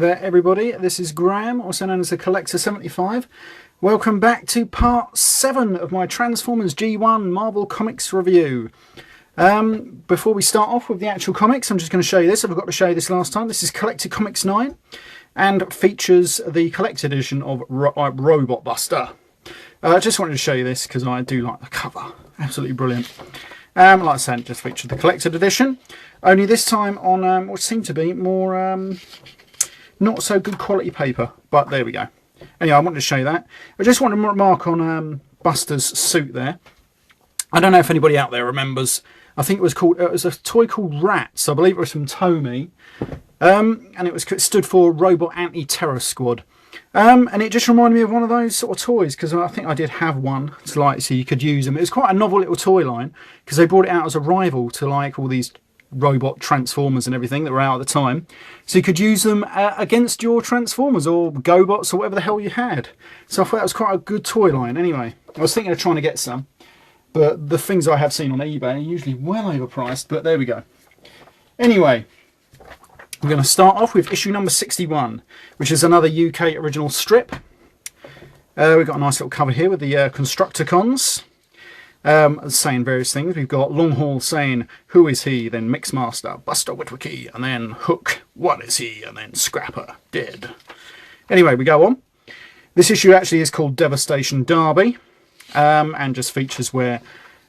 there everybody, this is Graham, also known as the Collector75. Welcome back to part 7 of my Transformers G1 Marvel Comics review. Before we start off with the actual comics, I'm just going to show you this. I forgot to show you this last time. This is Collected Comics 9 and features the collected edition of Robot Buster. I just wanted to show you this because I do like the cover. Absolutely brilliant. Like I said, it just featured the collected edition. Only this time on what seemed to be more not so good quality paper. But there we go. Anyway, I wanted to show you that. I just want to remark on Buster's suit there. I don't know if anybody out there remembers. I think it was a toy called Rats. I believe it was from Tomy. And it stood for Robot Anti-Terror Squad. And it just reminded me of one of those sort of toys, because I think I did have one to like so you could use them. It was quite a novel little toy line because they brought it out as a rival to like all these robot Transformers and everything that were out at the time. So you could use them against your Transformers or GoBots or whatever the hell you had. So I thought that was quite a good toy line. Anyway, I was thinking of trying to get some, but the things I have seen on eBay are usually well overpriced, but there we go. Anyway, we're going to start off with issue number 61, which is another UK original strip. We've got a nice little cover here with the Constructicons saying various things. We've got Longhaul saying, "Who is he?" Then Mixmaster, Buster Witwicky, and then Hook, "What is he?" And then Scrapper, "Dead." Anyway, we go on. This issue actually is called Devastation Derby, and just features where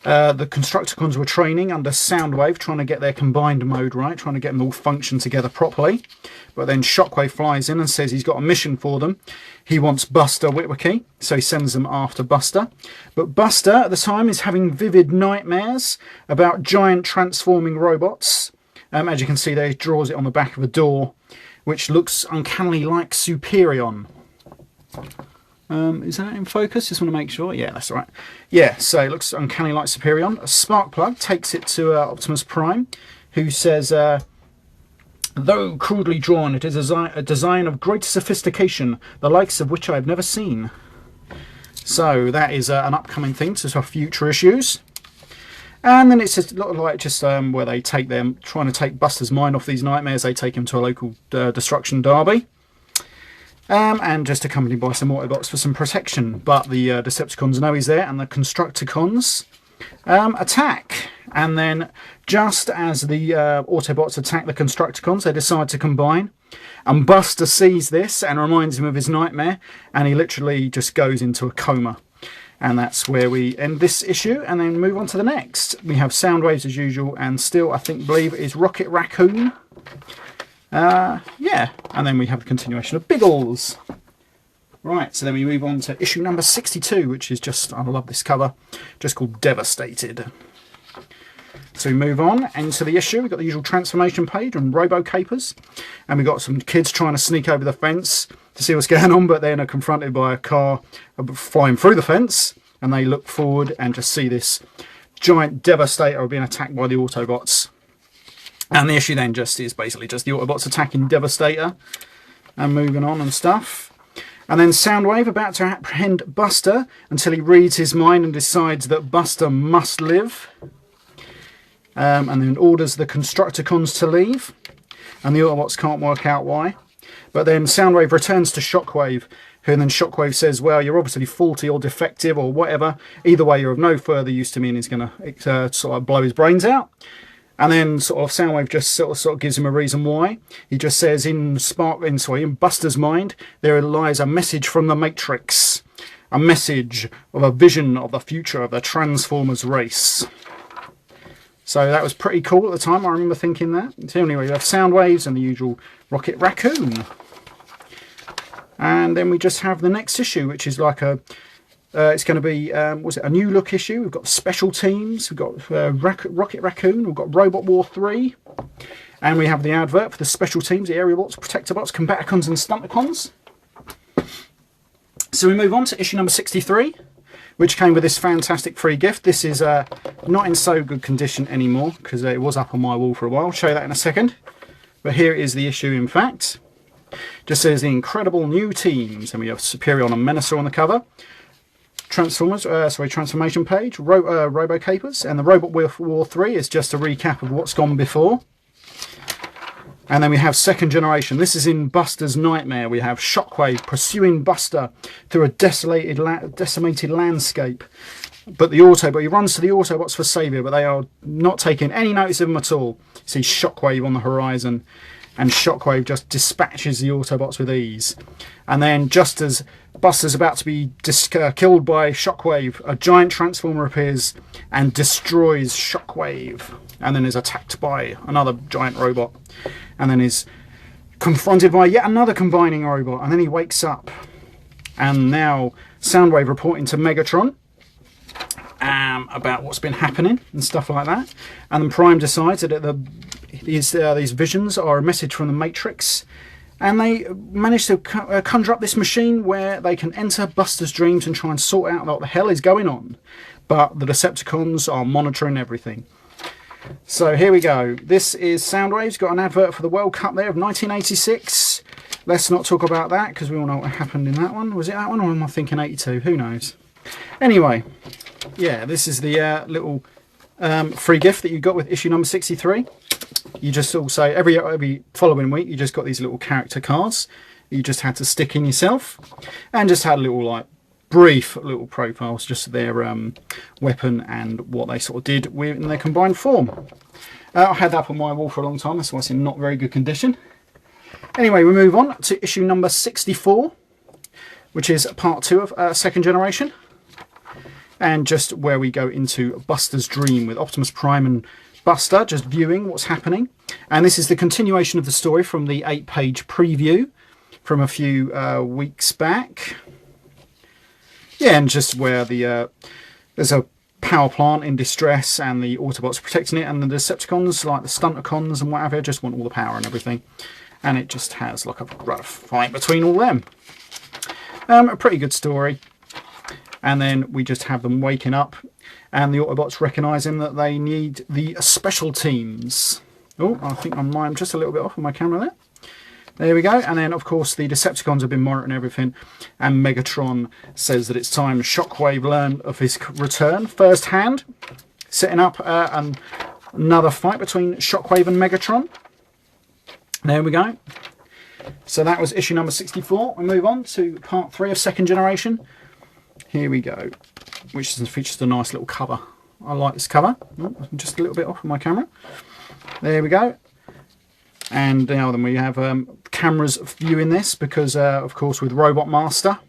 the Constructicons were training under Soundwave, trying to get their combined mode right, trying to get them all function together properly. But then Shockwave flies in and says he's got a mission for them. He wants Buster Witwicky, so he sends them after Buster. But Buster, at the time, is having vivid nightmares about giant transforming robots. As you can see there, he draws it on the back of a door, which looks uncannily like Superion. Is that in focus? Just want to make sure. Yeah, that's all right. Yeah, so it looks uncanny like Superion. A Sparkplug takes it to Optimus Prime, who says, "Though crudely drawn, it is a design of great sophistication, the likes of which I have never seen." So that is an upcoming thing to our future issues. And then it's just like just where they take them, trying to take Buster's mind off these nightmares. They take him to a local destruction derby. And just accompanied by some Autobots for some protection. But the Decepticons know he's there, and the Constructicons attack. And then, just as the Autobots attack the Constructicons, they decide to combine. And Buster sees this and reminds him of his nightmare, and he literally just goes into a coma. And that's where we end this issue, and then move on to the next. We have Soundwaves as usual, and still, I believe, is Rocket Raccoon. Yeah, and then we have the continuation of Biggles. Right, so then we move on to issue number 62, which is just, I love this cover, just called Devastated. So we move on into the issue. We've got the usual transformation page and Robo-Capers, and we've got some kids trying to sneak over the fence to see what's going on, but then are confronted by a car flying through the fence, and they look forward and just see this giant Devastator being attacked by the Autobots. And the issue then just is basically just the Autobots attacking Devastator and moving on and stuff. And then Soundwave about to apprehend Buster until he reads his mind and decides that Buster must live. And then orders the Constructicons to leave. And the Autobots can't work out why. But then Soundwave returns to Shockwave, who then Shockwave says, "Well, you're obviously faulty or defective or whatever. Either way, you're of no further use to me," and he's going to sort of blow his brains out. And then sort of Soundwave just sort of gives him a reason why. He just says in Buster's mind, there lies a message from the Matrix. A message of a vision of the future of the Transformers race. So that was pretty cool at the time. I remember thinking that. So anyway, we have Soundwaves and the usual Rocket Raccoon. And then we just have the next issue, which is like a... it's going to be, a new look issue. We've got special teams, we've got Rocket Raccoon, we've got Robot War 3, and we have the advert for the special teams, the Aerialbots, Protectobots, Combaticons and Stunticons. So we move on to issue number 63, which came with this fantastic free gift. This is not in so good condition anymore, because it was up on my wall for a while. I'll show you that in a second. But here is the issue in fact. Just says the incredible new teams, and we have Superion and Menacer on the cover. Transformation page, Robo-Capers, and the Robot War 3 is just a recap of what's gone before. And then we have second generation. This is in Buster's nightmare. We have Shockwave pursuing Buster through a decimated landscape. But he runs to the Autobots for saviour, but they are not taking any notice of him at all. You see Shockwave on the horizon, and Shockwave just dispatches the Autobots with ease. And then just as Buster's about to be killed by Shockwave, a giant transformer appears and destroys Shockwave, and then is attacked by another giant robot, and then is confronted by yet another combining robot, and then he wakes up. And now Soundwave reporting to Megatron about what's been happening and stuff like that. And then Prime decides that these visions are a message from the Matrix, and they manage to conjure up this machine where they can enter Buster's dreams and try and sort out what the hell is going on. But the Decepticons are monitoring everything. So here we go. This is Soundwave's got an advert for the World Cup there of 1986. Let's not talk about that because we all know what happened in that one. Was it that one, or am I thinking 82? Who knows? Anyway, yeah, this is the little free gift that you got with issue number 63. You just also, every following week, you just got these little character cards you just had to stick in yourself, and just had a little brief little profiles, just their weapon and what they sort of did in their combined form. I had that up on my wall for a long time, that's why it's in not very good condition. Anyway, we move on to issue number 64, which is part 2 of second generation, and just where we go into Buster's dream with Optimus Prime and Buster just viewing what's happening. And this is the continuation of the story from the 8-page preview from a few weeks back. Yeah, and just where there's a power plant in distress and the Autobots are protecting it, and the Decepticons, like the Stunticons and whatever, just want all the power and everything. And it just has like a rough fight between all them. A pretty good story. And then we just have them waking up, and the Autobots recognising that they need the special teams. Oh, I think I'm just a little bit off on my camera there. There we go. And then, of course, the Decepticons have been monitoring everything, and Megatron says that it's time Shockwave learned of his return firsthand, setting up another fight between Shockwave and Megatron. There we go. So that was issue number 64. We move on to part 3 of second generation. Here we go, which features a nice little cover. I like this cover. Oh, I'm just a little bit off of my camera. There we go. And now then we have cameras viewing this because, of course, with Robot Master.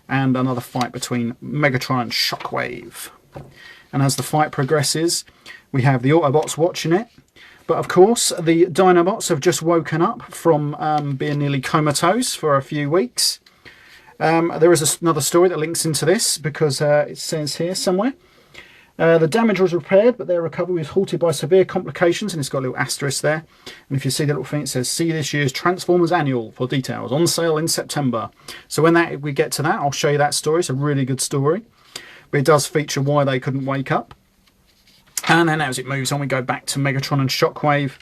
And another fight between Megatron and Shockwave. And as the fight progresses, we have the Autobots watching it. But of course, the Dinobots have just woken up from being nearly comatose for a few weeks. There is another story that links into this because it says here somewhere. The damage was repaired, but their recovery was halted by severe complications, and it's got a little asterisk there. And if you see the little thing, it says, see this year's Transformers Annual for details, on sale in September. So when we get to that, I'll show you that story. It's a really good story. But it does feature why they couldn't wake up. And then as it moves on, we go back to Megatron and Shockwave,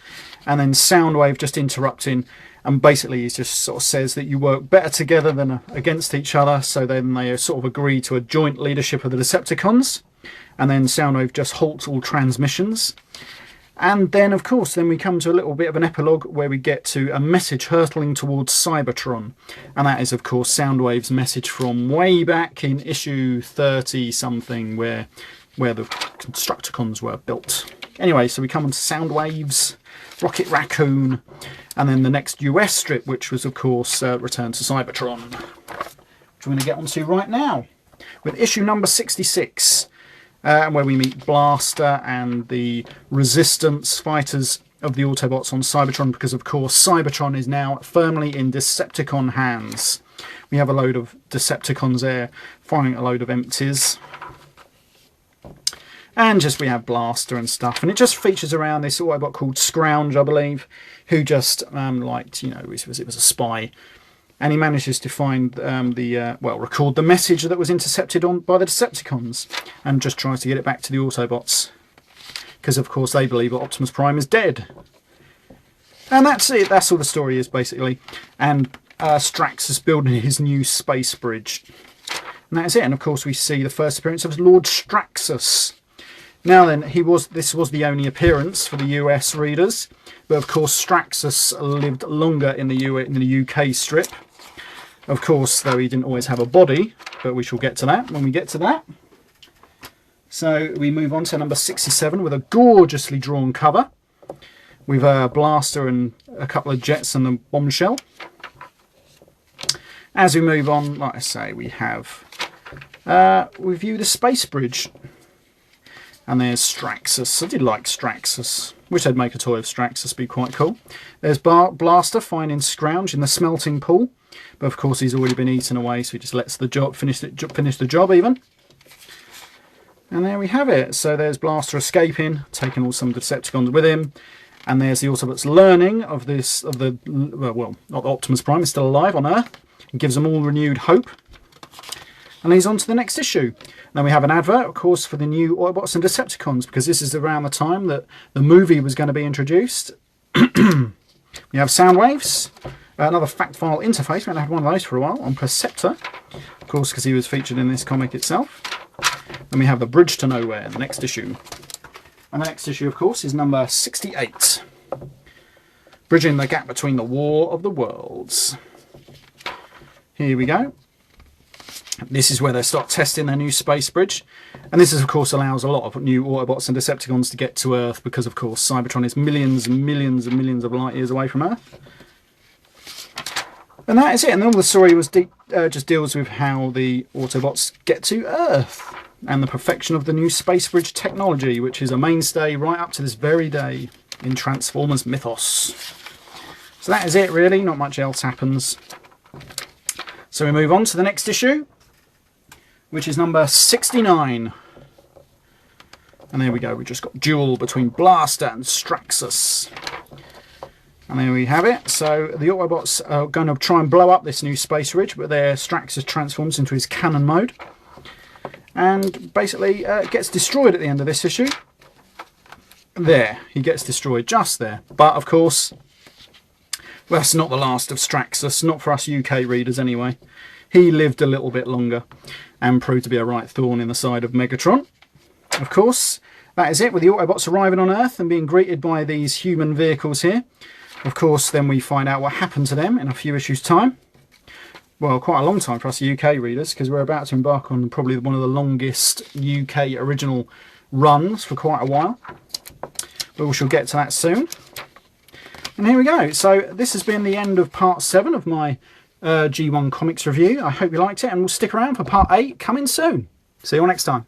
and then Soundwave just interrupting. And basically, he just sort of says that you work better together than against each other. So then they sort of agree to a joint leadership of the Decepticons. And then Soundwave just halts all transmissions. And then, of course, then we come to a little bit of an epilogue where we get to a message hurtling towards Cybertron. And that is, of course, Soundwave's message from way back in issue 30-something where the Constructicons were built. Anyway, so we come on to Soundwave's Rocket Raccoon, and then the next US strip, which was, of course, Return to Cybertron, which we're going to get onto right now, with issue number 66, where we meet Blaster and the Resistance fighters of the Autobots on Cybertron, because, of course, Cybertron is now firmly in Decepticon hands. We have a load of Decepticons there, firing a load of empties. And just we have Blaster and stuff, and it just features around this Autobot called Scrounge, I believe, who just liked, it was a spy, and he manages to find record the message that was intercepted by the Decepticons, and just tries to get it back to the Autobots, because of course they believe that Optimus Prime is dead. And that's it. That's all the story is basically. And Strax is building his new space bridge, and that is it. And of course we see the first appearance of Lord Straxus. Now then, this was the only appearance for the US readers. but of course Straxus lived longer in the UK strip. Of course, though, he didn't always have a body, but we shall get to that when we get to that. So we move on to number 67 with a gorgeously drawn cover with a blaster and a couple of jets and a bombshell. As we move on, like I say, we have we view the space bridge, and there's Straxus. I did like Straxus. Wish they'd make a toy of Straxus, be quite cool. There's Blaster finding Scrounge in the smelting pool, but of course he's already been eaten away, so he just lets the job finish the job even. And there we have it. So there's Blaster escaping, taking all some Decepticons with him, and there's the Autobots learning of well, not Optimus Prime is still alive on Earth, and gives them all renewed hope. And he's on to the next issue. Then we have an advert, of course, for the new Autobots and Decepticons, because this is around the time that the movie was going to be introduced. We have Soundwaves, another fact file interface. We haven't had one of those for a while, on Perceptor, of course, because he was featured in this comic itself. Then we have the Bridge to Nowhere, the next issue. And the next issue, of course, is number 68. Bridging the gap between the War of the Worlds. Here we go. This is where they start testing their new space bridge, and this of course allows a lot of new Autobots and Decepticons to get to Earth, because of course Cybertron is millions and millions and millions of light years away from Earth. And that is it, and then all the story was just deals with how the Autobots get to Earth and the perfection of the new space bridge technology, which is a mainstay right up to this very day in Transformers mythos. So that is it really, not much else happens. So we move on to the next issue, which is number 69. And there we go, we just got duel between Blaster and Straxus. And there we have it. So the Autobots are going to try and blow up this new space ridge, but their Straxus transforms into his cannon mode. And basically gets destroyed at the end of this issue. There, he gets destroyed just there. But of course, well, that's not the last of Straxus, not for us UK readers anyway. He lived a little bit longer and proved to be a right thorn in the side of Megatron. Of course, that is it, with the Autobots arriving on Earth and being greeted by these human vehicles here. Of course, then we find out what happened to them in a few issues' time. Well, quite a long time for us UK readers, because we're about to embark on probably one of the longest UK original runs for quite a while. But we shall get to that soon. And here we go. So this has been the end of part 7 of my G1 Comics review. I hope you liked it, and we'll stick around for part 8 coming soon. See you all next time.